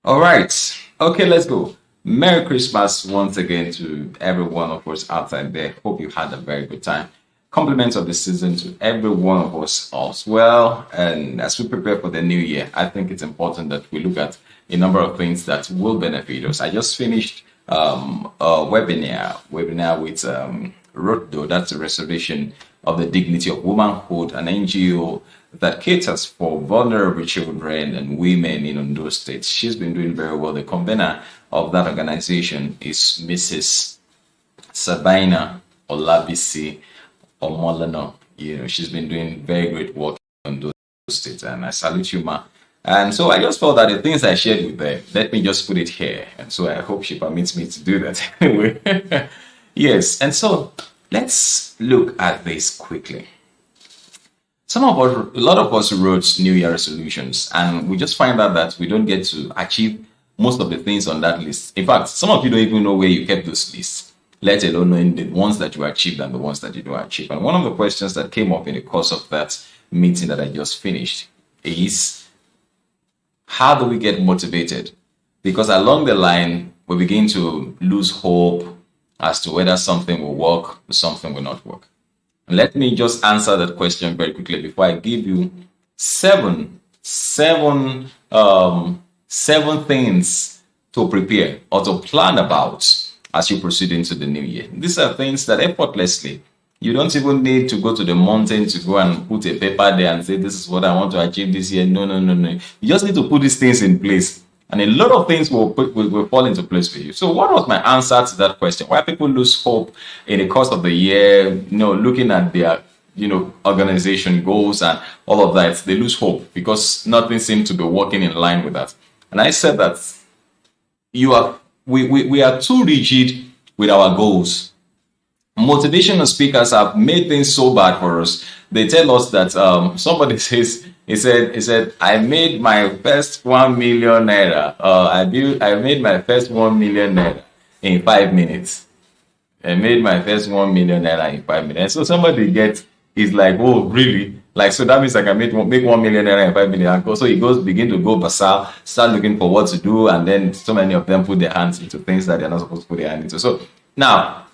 All right. Okay, let's go. Merry Christmas once again to every one of us outside there. Hope you had a very good time. Compliments of the season to every one of us as well. And as we prepare for the new year, I think it's important that we look at a number of things that will benefit us. I just finished a webinar with ROTDO, that's a restoration of the dignity of womanhood, an NGO that caters for vulnerable children and women in Ondo State. She's been doing very well. The convener of that organization is Mrs. Sabina Olabisi Omolano. She's been doing very great work in Ondo State, and I salute you, ma. And so I just felt that the things I shared with her, let me just put it here. And so I hope she permits me to do that anyway. Yes, and so let's look at this quickly. A lot of us wrote New Year resolutions, and we just find out that we don't get to achieve most of the things on that list. In fact, some of you don't even know where you kept those lists, let alone knowing the ones that you achieved and the ones that you don't achieve. And one of the questions that came up in the course of that meeting that I just finished is, how do we get motivated? Because along the line, we begin to lose hope as to whether something will work or something will not work. Let me just answer that question very quickly before I give you seven things to prepare or to plan about as you proceed into the new year. These are things that effortlessly, you don't even need to go to the mountain to go and put a paper there and say, this is what I want to achieve this year. No. You just need to put these things in place. And a lot of things will fall into place for you. So what was my answer to that question? Why people lose hope in the course of the year, looking at their, organization goals and all of that, they lose hope because nothing seems to be working in line with that. And I said that we are too rigid with our goals. Motivational speakers have made things so bad for us. They tell us that somebody says, he said, I made my first 1 million naira. I made my first 1 million naira in 5 minutes. I made my first 1 million naira in 5 minutes. And so somebody is like, oh, really? Like, so that means I can make 1 million naira in 5 minutes. And so he begin to go bazaar, start looking for what to do. And then so many of them put their hands into things that they're not supposed to put their hands into. So now,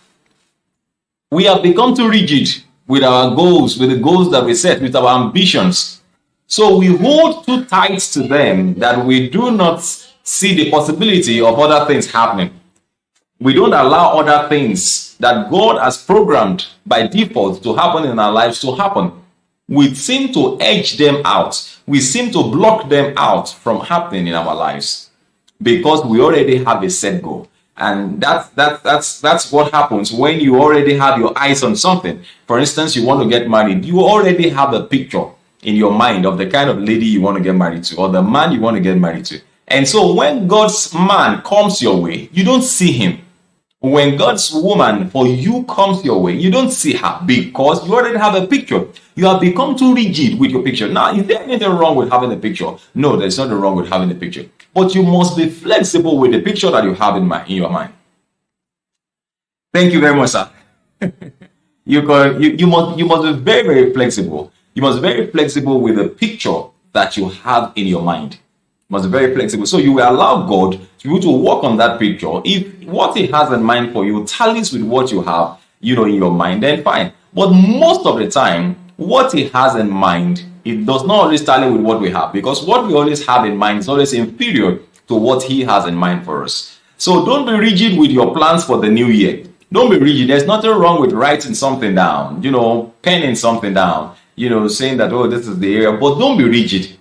we have become too rigid with our goals, with the goals that we set, with our ambitions. So we hold too tight to them that we do not see the possibility of other things happening. We don't allow other things that God has programmed by default to happen in our lives to happen. We seem to edge them out. We seem to block them out from happening in our lives because we already have a set goal. And that's what happens when you already have your eyes on something. For instance, you want to get married. You already have a picture in your mind of the kind of lady you want to get married to or the man you want to get married to. And so when God's man comes your way, you don't see him. When God's woman for you comes your way, you don't see her because you already have a picture. You have become too rigid with your picture. Now, is there anything wrong with having a picture? No, there's nothing wrong with having a picture. But you must be flexible with the picture that you have in your mind. Thank you very much, sir. You must be very, very flexible. You must be very flexible with the picture that you have in your mind. You must be very flexible. So you will allow God to be able to work on that picture. If what he has in mind for you tallies with what you have, in your mind, then fine. But most of the time, what he has in mind, it does not always tally with what we have, because what we always have in mind is always inferior to what he has in mind for us. So don't be rigid with your plans for the new year. Don't be rigid. There's nothing wrong with writing something down, penning something down, saying that, oh, this is the area, but don't be rigid.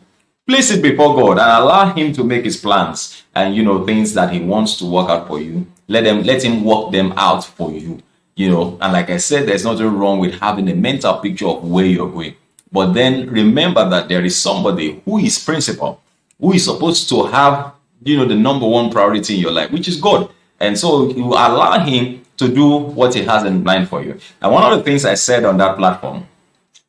Place it before God and allow him to make his plans and, things that he wants to work out for you. Let him work them out for you, and like I said, there's nothing wrong with having a mental picture of where you're going. But then remember that there is somebody who is principal, who is supposed to have, the number one priority in your life, which is God. And so you allow him to do what he has in mind for you. And one of the things I said on that platform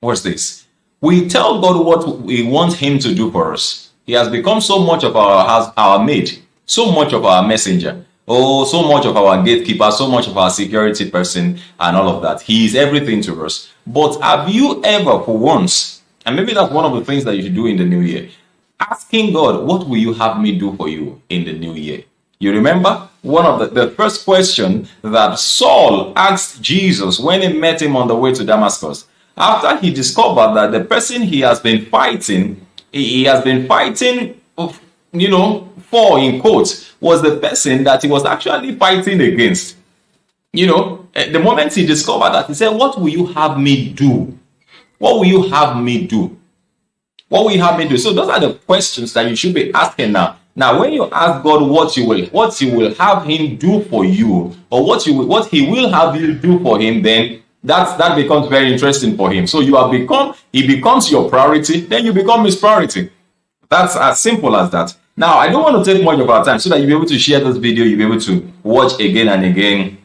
was this. We tell God what we want him to do for us. He has become so much of our mate, so much of our messenger, so much of our gatekeeper, so much of our security person and all of that. He is everything to us. But have you ever, for once, and maybe that's one of the things that you should do in the new year, asking God, what will you have me do for you in the new year? You remember one of the first question that Saul asked Jesus when he met him on the way to Damascus, after he discovered that the person he has been fighting, he has been fighting, for, in quotes, was the person that he was actually fighting against. The moment he discovered that, he said, what will you have me do? What will you have me do? What will you have me do? So those are the questions that you should be asking now. Now, when you ask God what you will have him do for you, or what he will have you do for him, then that becomes very interesting for him. So he becomes your priority, then you become his priority. That's as simple as that. Now, I don't want to take much of our time so that you'll be able to share this video, you'll be able to watch again and again.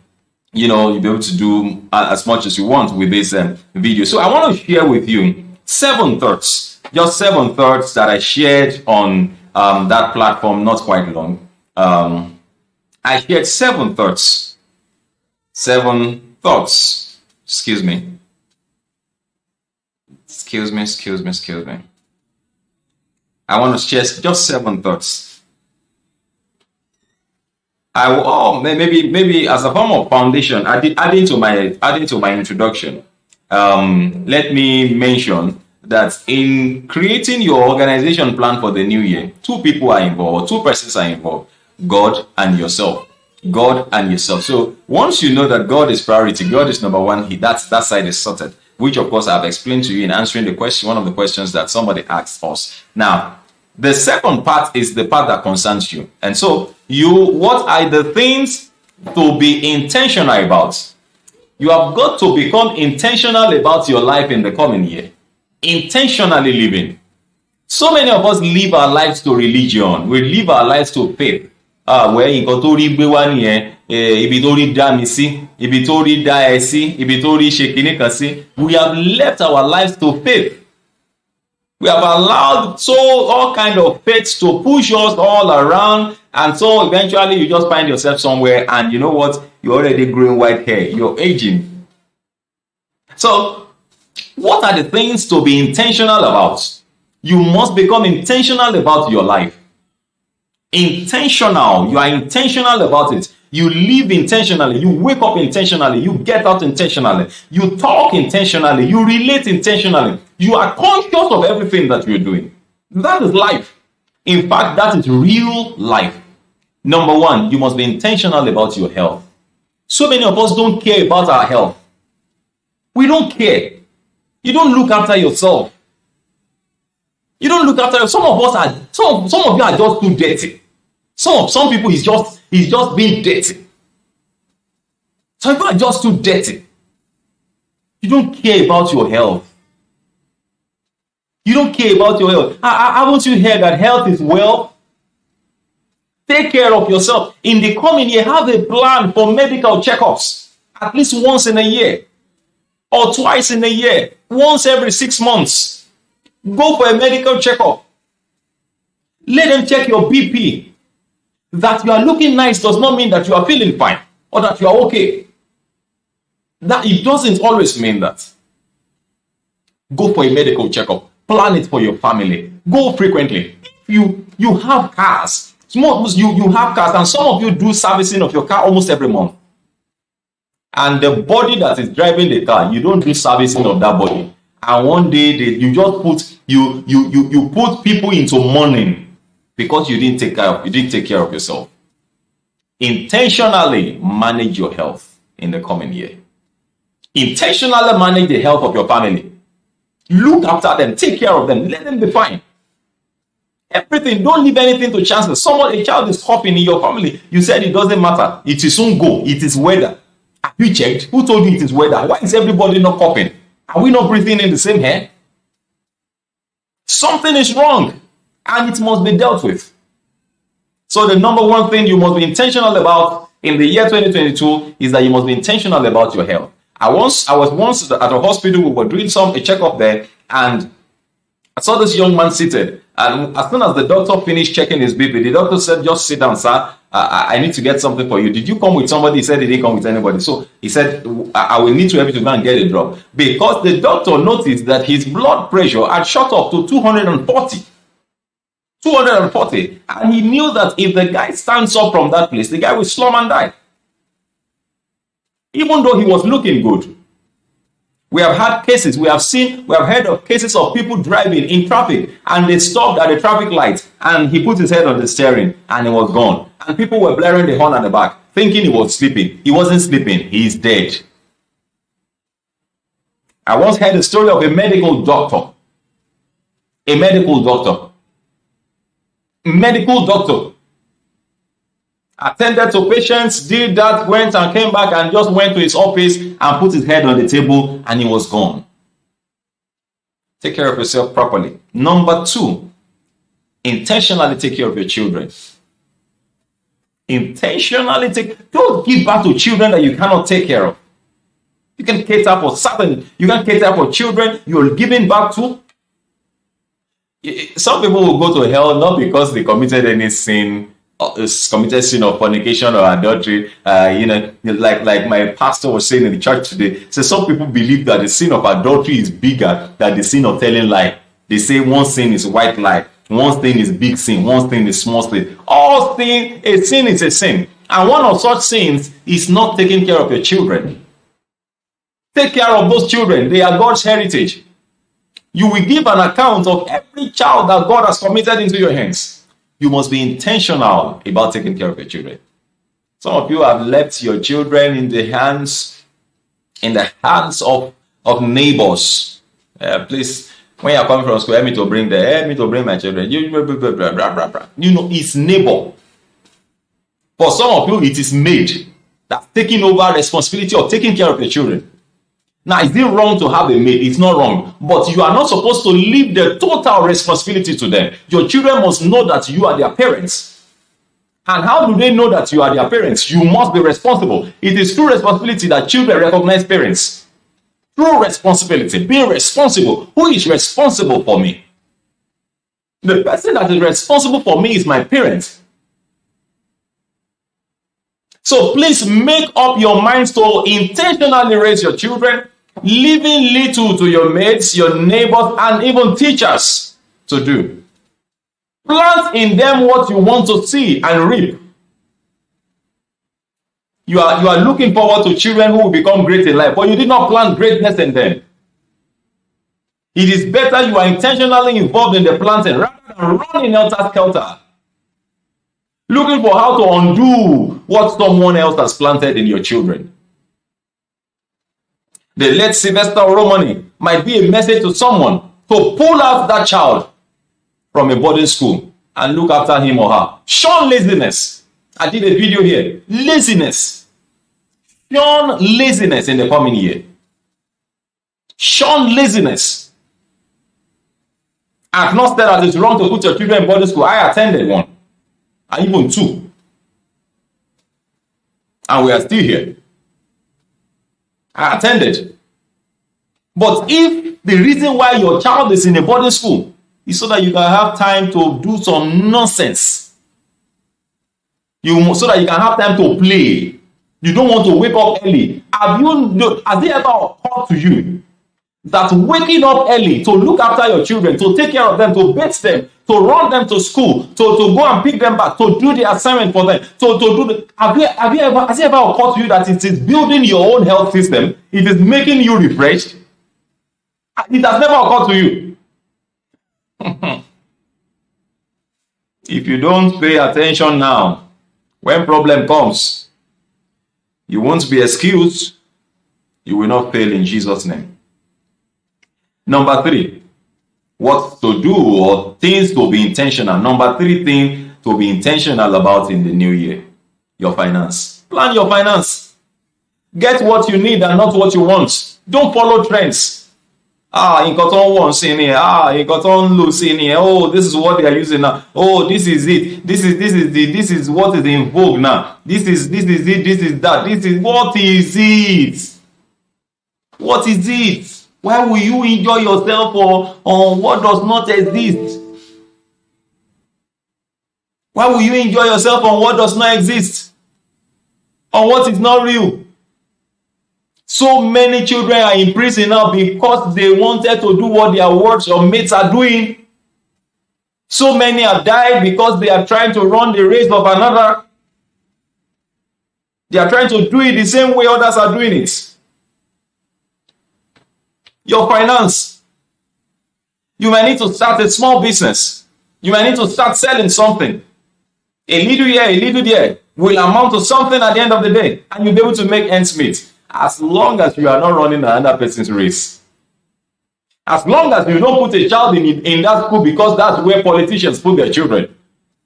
You'll be able to do as much as you want with this video. So I want to share with you 7 thoughts, just 7 thoughts that I shared on that platform not quite long. I shared 7 thoughts. 7 thoughts. Excuse me. I want to share just 7 thoughts. Maybe as a form of foundation, adding to my introduction. Let me mention that in creating your organization plan for the new year, 2 people are involved, 2 persons are involved: God and yourself. God and yourself. So once you know that God is priority, God is number one, that side is sorted. Which of course I've explained to you in answering the question, one of the questions that somebody asked us. Now, the second part is the part that concerns you. And so what are the things to be intentional about? You have got to become intentional about your life in the coming year. Intentionally living. So many of us live our lives to religion. We live our lives to faith. Where you go to we have left our lives to faith. We have allowed all kind of faiths to push us all around, and so eventually you just find yourself somewhere, and you know what? You're already growing white hair. You're aging. So, what are the things to be intentional about? You must become intentional about your life. Intentional. You are intentional about it. You live intentionally. You wake up intentionally. You get out intentionally. You talk intentionally. You relate intentionally. You are conscious of everything that you're doing. That is life. In fact, that is real life. Number 1, you must be intentional about your health. So many of us don't care about our health. We don't care. You don't look after yourself. You don't look after yourself. Some of you are just too dirty. Some people is just being dirty. Some people are just too dirty. You don't care about your health. You don't care about your health. Haven't you heard that health is wealth? Take care of yourself. In the coming year, have a plan for medical checkups. At least once in a year. Or twice in a year. Once every 6 months. Go for a medical checkup. Let them check your BP. That you are looking nice does not mean that you are feeling fine or that you are okay. That it doesn't always mean that. Go for a medical checkup. Plan it for your family. Go frequently. If you have cars, you have cars, and some of you do servicing of your car almost every month. And the body that is driving the car, you don't do servicing of that body. And one day you just put people into mourning. Because you didn't take care of yourself. Intentionally manage your health in the coming year. Intentionally manage the health of your family. Look after them, take care of them, let them be fine. Everything, don't leave anything to chance. A child is coughing in your family. You said it doesn't matter. It will soon go. It is weather. Have you checked? Who told you it is weather? Why is everybody not coughing? Are we not breathing in the same air? Something is wrong. And it must be dealt with. So the number 1 thing you must be intentional about in the year 2022 is that you must be intentional about your health. I was once at a hospital. We were doing a checkup there, and I saw this young man seated. And as soon as the doctor finished checking his BP, the doctor said, "Just sit down, sir. I need to get something for you. Did you come with somebody?" He said he didn't come with anybody. So he said, "I will need to help you to go and get a drug." Because the doctor noticed that his blood pressure had shot up to 240. 240. And he knew that if the guy stands up from that place, the guy will slum and die. Even though he was looking good. We have had cases, we have heard of cases of people driving in traffic and they stopped at the traffic light and he put his head on the steering and he was gone. And people were blaring the horn at the back, thinking he was sleeping. He wasn't sleeping, he's dead. I once heard the story of a medical doctor. Attended to patients, did that, went and came back and just went to his office and put his head on the table and he was gone. Take care of yourself properly. Number 2, intentionally take care of your children. Don't give back to children that you cannot take care of. You can cater for certain, you can cater for children you're giving back to. Some people will go to hell not because they committed any sin, committed sin of fornication or adultery. Like my pastor was saying in the church today. So some people believe that the sin of adultery is bigger than the sin of telling lie. They say one sin is white lie, one sin is big sin, one sin is small sin. All sin, a sin is a sin. And one of such sins is not taking care of your children. Take care of those children. They are God's heritage. You will give an account of every child that God has committed into your hands. You must be intentional about taking care of your children. Some of you have left your children in the hands of neighbors. Please, when you are coming from school, help me to bring my children. It's neighbor. For some of you, it is maid that's taking over responsibility of taking care of your children. Now, is it wrong to have a maid? It's not wrong. But you are not supposed to leave the total responsibility to them. Your children must know that you are their parents. And how do they know that you are their parents? You must be responsible. It is through responsibility that children recognize parents. Through responsibility, being responsible. Who is responsible for me? The person that is responsible for me is my parents. So please make up your minds to intentionally raise your children, leaving little to your mates, your neighbors, and even teachers to do. Plant in them what you want to see and reap. You are looking forward to children who will become great in life, but you did not plant greatness in them. It is better you are intentionally involved in the planting rather than running helter-skelter, looking for how to undo what someone else has planted in your children. The late Sylvester Romani might be a message to someone to pull out that child from a boarding school and look after him or her. Shun laziness. I did a video here. Laziness. Shun laziness in the coming year. Shun laziness. I've not said that it's wrong to put your children in boarding school. I attended one. And even 2. And we are still here. I attended. But if the reason why your child is in a boarding school is so that you can have time to do some nonsense, so that you can have time to play, you don't want to wake up early. Has it ever occurred to you that waking up early to look after your children, to take care of them, to bathe them, to run them to school, to go and pick them back, to do the assignment for them, has it ever occurred to you that it is building your own health system? It is making you refreshed? It has never occurred to you. If you don't pay attention now, when problem comes, you won't be excused. You will not fail in Jesus' name. Number 3, what to do or things to be intentional. Number 3 thing to be intentional about in the new year. Your finance. Plan your finance. Get what you need and not what you want. Don't follow trends. You got on once in here. You got on loose in here. Oh, this is what they are using now. Oh, this is it. This is what is in vogue now. This is it. This is that. What is it? What is it? Why will you enjoy yourself on what does not exist? Why will you enjoy yourself on what does not exist? On what is not real? So many children are in prison now because they wanted to do what their words or mates are doing. So many have died because they are trying to run the race of another. They are trying to do it the same way others are doing it. Your finance. You might need to start a small business. You might need to start selling something. A little here, a little there will amount to something at the end of the day. And you'll be able to make ends meet. As long as you are not running another person's race. As long as you don't put a child in that school because that's where politicians put their children.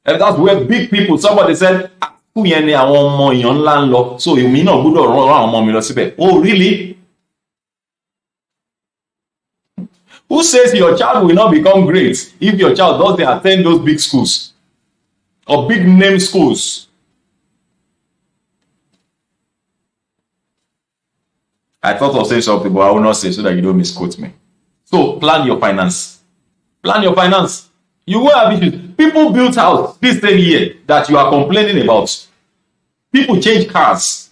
And that's where big people, somebody said, so you mean not good or oh, really? Who says your child will not become great if your child doesn't attend those big schools or big name schools? I thought of saying something, but I will not say so that you don't misquote me. So plan your finance. Plan your finance. You will have issues. People built house this same year that you are complaining about. People change cars.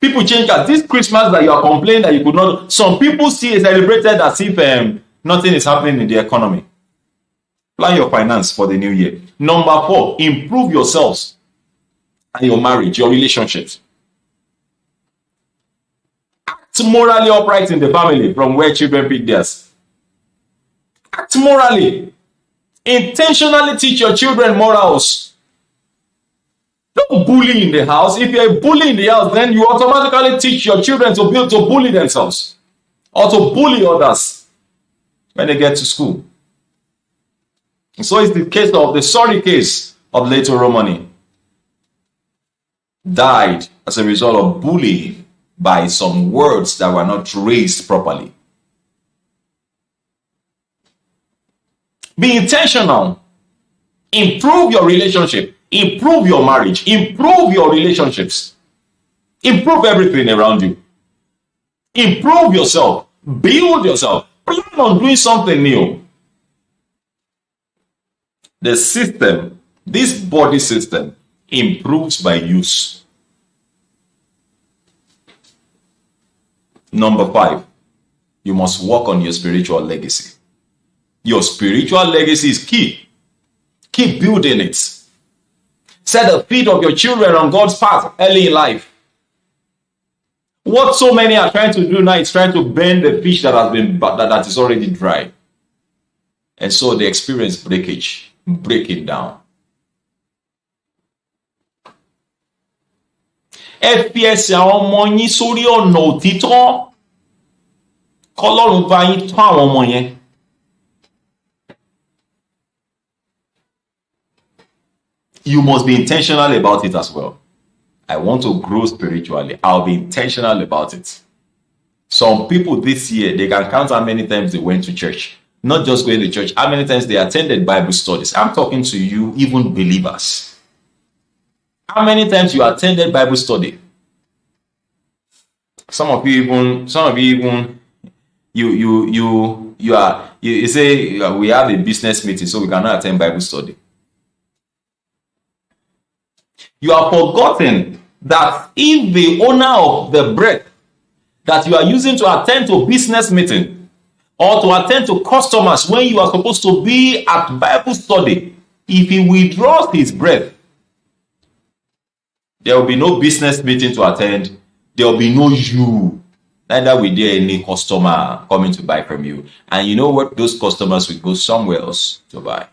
People change cars. This Christmas that you are complaining that you could not. Some people see it celebrated as if nothing is happening in the economy. Plan your finance for the new year. Number 4, improve yourselves and your marriage, your relationships. Act morally upright in the family from where children pick theirs. Act morally. Intentionally teach your children morals. Don't bully in the house. If you're a bully in the house, then you automatically teach your children to bully themselves or to bully others when they get to school. And so it's the sorry case of Lato Romani. Died as a result of bullying by some words that were not raised properly. Be intentional. Improve your relationship. Improve your marriage. Improve your relationships. Improve everything around you. Improve yourself. Build yourself. Plan on doing something new. The system, this body system, improves by use. Number 5, you must work on your spiritual legacy. Your spiritual legacy is key. Keep building it. Set the feet of your children on God's path early in life. What so many are trying to do now is trying to bend the fish that is already dry. And so they experience breakage, breaking down. FPS àwọn ọmọ yín sórí ọ̀nà òtítọ́ kọ́lọ́run bá yín tọ́ àwọn ọmọ yẹn. You must be intentional about it as well. I want to grow spiritually. I'll be intentional about it. Some people this year, they can count how many times they went to church. Not just going to church, how many times they attended Bible studies. I'm talking to you, even believers. How many times you attended Bible study? Some of you say we have a business meeting, so we cannot attend Bible study. You have forgotten that if the owner of the bread that you are using to attend to business meeting or to attend to customers when you are supposed to be at Bible study, if he withdraws his breath, there will be no business meeting to attend. There will be no you. Neither will there any customer coming to buy from you. And you know what? Those customers will go somewhere else to buy.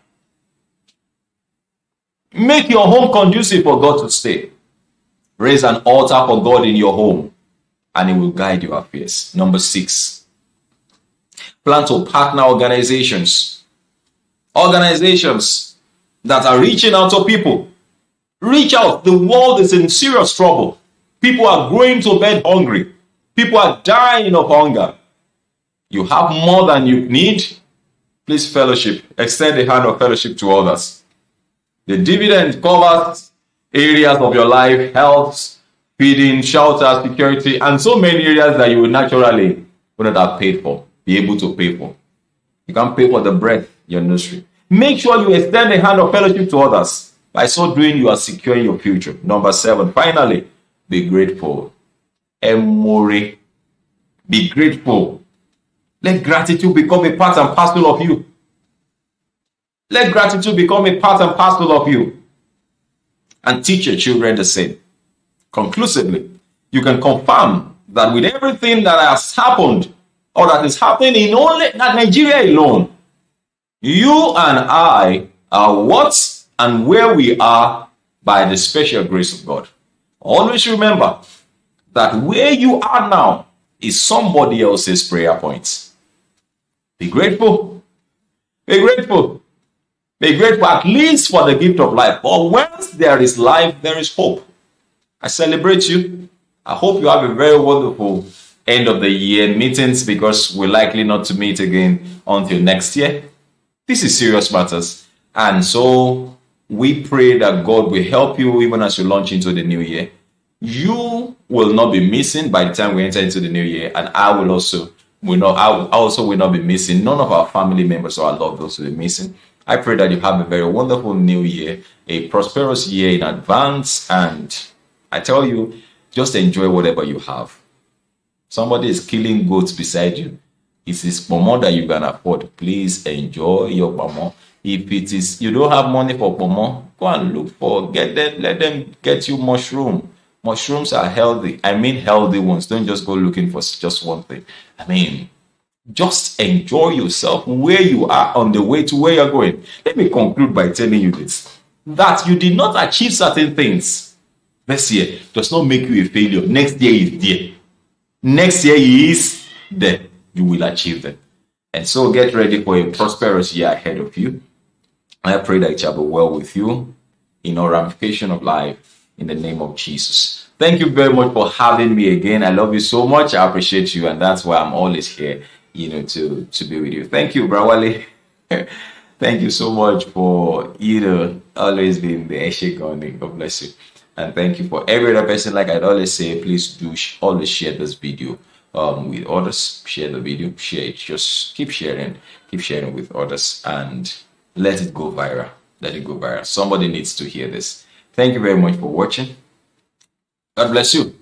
Make your home conducive for God to stay. Raise an altar for God in your home, and He will guide your affairs. Number 6, plan to partner organizations. Organizations that are reaching out to people. Reach out. The world is in serious trouble. People are going to bed hungry. People are dying of hunger. You have more than you need. Please fellowship. Extend the hand of fellowship to others. The dividend covers areas of your life, health, feeding, shelter, security, and so many areas that you would naturally wouldn't have paid for, be able to pay for. You can pay for the bread, your nursery. Make sure you extend the hand of fellowship to others. By so doing, you are securing your future. Number 7, finally, be grateful. Emore. Be grateful. Let gratitude become a part and parcel of you. Let gratitude become a part and parcel of you. And teach your children the same. Conclusively, you can confirm that with everything that has happened or that is happening in only Nigeria alone, you and I are what and where we are by the special grace of God. Always remember that where you are now is somebody else's prayer points. Be grateful. Be grateful. Be grateful at least for the gift of life. But once there is life, there is hope. I celebrate you. I hope you have a very wonderful end of the year meetings, because we're likely not to meet again until next year. This is serious matters. And so we pray that God will help you even as you launch into the new year. You will not be missing by the time we enter into the new year, and I also will not be missing. None of our family members or our loved ones will be missing. I pray that you have a very wonderful new year, a prosperous year in advance, and I tell you, just enjoy whatever you have. Somebody is killing goats beside you. It is pomo that you can afford. Please enjoy your pomo. If it is you don't have money for pomo, go and look for, let them get you mushroom. Mushrooms are healthy. I mean healthy ones. Don't just go looking for just one thing. I mean, just enjoy yourself where you are on the way to where you're going. Let me conclude by telling you this, that you did not achieve certain things this year does not make you a failure. Next year is there. Next year is there. You will achieve them. And so get ready for a prosperous year ahead of you. I pray that it shall be well with you in all ramification of life in the name of Jesus. Thank you very much for having me again. I love you so much. I appreciate you. And that's why I'm always here, to be with you. Thank you, Brawale. Thank you so much for, always being the Eshegoni. God bless you. And thank you for every other person. Like I'd always say, please do always share this video with others. Share the video, share it. Just keep sharing with others, and let it go viral. Let it go viral. Somebody needs to hear this. Thank you very much for watching. God bless you.